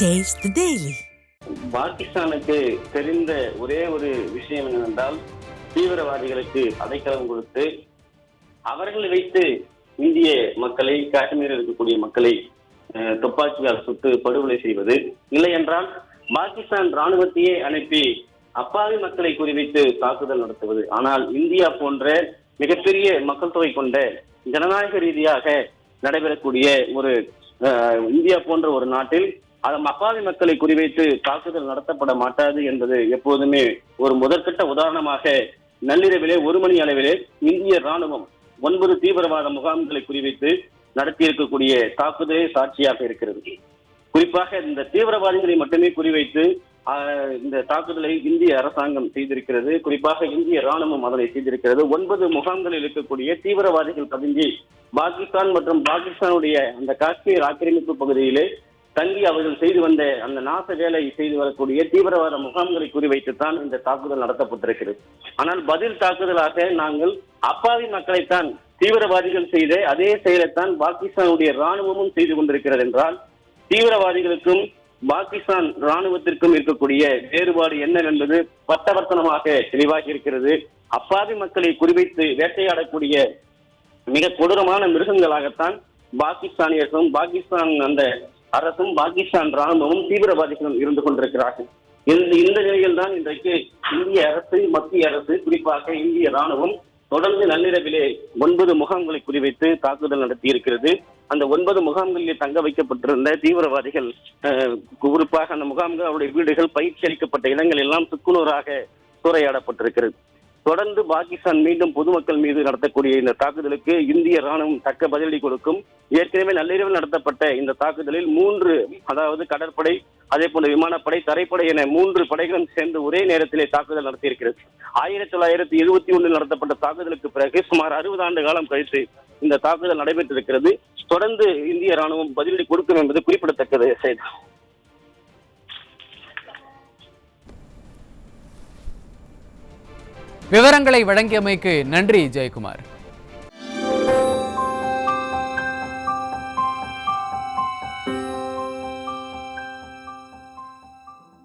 Taste the Daily. பாகிஸ்தானுக்கு தெரிந்த ஒரே ஒரு விஷயம் என்னவென்றால், தீவிரவாதிகளுக்கு அடைக்கலம் கொடுத்து அவர்களை வைத்து இந்திய மக்களை, காஷ்மீரில் இருக்கக்கூடிய மக்களை துப்பாக்கியால் சுட்டு படுகொலை செய்வது, இல்லை என்றால் பாகிஸ்தான் ராணுவத்தையே அனுப்பி அப்பாவி மக்களை குறிவைத்து தாக்குதல் நடத்துவது. ஆனால் இந்தியா போன்ற மிகப்பெரிய மக்கள் தொகை கொண்ட ஜனநாயக ரீதியாக நடைபெறக்கூடிய ஒரு இந்தியா போன்ற ஒரு நாட்டில் அப்பாவி மக்களை குறிவைத்து தாக்குதல் நடத்தப்பட மாட்டாது என்பது எப்போதுமே ஒரு முதற்கட்ட உதாரணமாக நள்ளிரவிலே 1 மணி அளவிலே இந்திய ராணுவம் 9 தீவிரவாத முகாம்களை குறிவைத்து நடத்தியிருக்கக்கூடிய தாக்குதலே சாட்சியாக இருக்கிறது. குறிப்பாக இந்த தீவிரவாதிகளை மட்டுமே குறிவைத்து இந்த தாக்குதலை இந்திய அரசாங்கம் செய்திருக்கிறது. குறிப்பாக இந்திய ராணுவம் அதனை செய்திருக்கிறது. 9 முகாம்களில் இருக்கக்கூடிய தீவிரவாதிகள் பதுங்கி பாகிஸ்தான் மற்றும் பாகிஸ்தானுடைய அந்த காஷ்மீர் ஆக்கிரமிப்பு பகுதியிலே தங்கி அவர்கள் செய்து வந்த அந்த நாச வேலை செய்து வரக்கூடிய தீவிரவாத முகாம்களை குறிவைத்துத்தான் இந்த தாக்குதல் நடத்தப்பட்டிருக்கிறது. ஆனால் பதில் தாக்குதலாக நாங்கள் அப்பாவி மக்களைத்தான் தீவிரவாதிகள் செய்த அதே செயலைத்தான் பாகிஸ்தானுடைய ராணுவமும் செய்து கொண்டிருக்கிறது என்றால், தீவிரவாதிகளுக்கும் பாகிஸ்தான் ராணுவத்திற்கும் இருக்கக்கூடிய வேறுபாடு என்னவென்பது பட்டவர்த்தனமாக தெளிவாகி இருக்கிறது. அப்பாவி மக்களை குறிவைத்து வேட்டையாடக்கூடிய மிக கொடூரமான மிருகங்களாகத்தான் பாகிஸ்தானியர்களும் பாகிஸ்தான் அந்த அரசும் பாகிஸ்தான் ராணுவமும் தீவிரவாதிகளும் இருந்து கொண்டிருக்கிறார்கள். இந்த நிலையில் தான் இன்றைக்கு இந்திய அரசு, மத்திய அரசு, குறிப்பாக இந்திய ராணுவம் தொடர்ந்து நள்ளிரவிலே 9 முகாம்களை குறிவைத்து தாக்குதல் நடத்தி இருக்கிறது. அந்த 9 முகாம்களிலே தங்க வைக்கப்பட்டிருந்த தீவிரவாதிகள், குறிப்பாக அந்த முகாம்கள், அவருடைய வீடுகள், பயிற்சி அளிக்கப்பட்ட இடங்கள் எல்லாம் சுக்குநூறாக சூறையாடப்பட்டிருக்கிறது. தொடர்ந்து பாகிஸ்தான் மீண்டும் பொதுமக்கள் மீது நடத்தக்கூடிய இந்த தாக்குதலுக்கு இந்திய ராணுவம் தக்க பதிலடி கொடுக்கும். ஏற்கனவே நள்ளிரவில் நடத்தப்பட்ட இந்த தாக்குதலில் 3, அதாவது கடற்படை, அதே போன்ற விமானப்படை, தரைப்படை என 3 படைகளும் சேர்ந்து ஒரே நேரத்திலே தாக்குதல் நடத்தியிருக்கிறது. 1971 நடத்தப்பட்ட தாக்குதலுக்கு பிறகு சுமார் 60 ஆண்டு காலம் கழித்து இந்த தாக்குதல் நடைபெற்றிருக்கிறது. தொடர்ந்து இந்திய ராணுவம் பதிலடி கொடுக்கும் என்பது குறிப்பிடத்தக்கது. செய்தி விவரங்களை வழங்கியமைக்கு நன்றி ஜெயக்குமார்.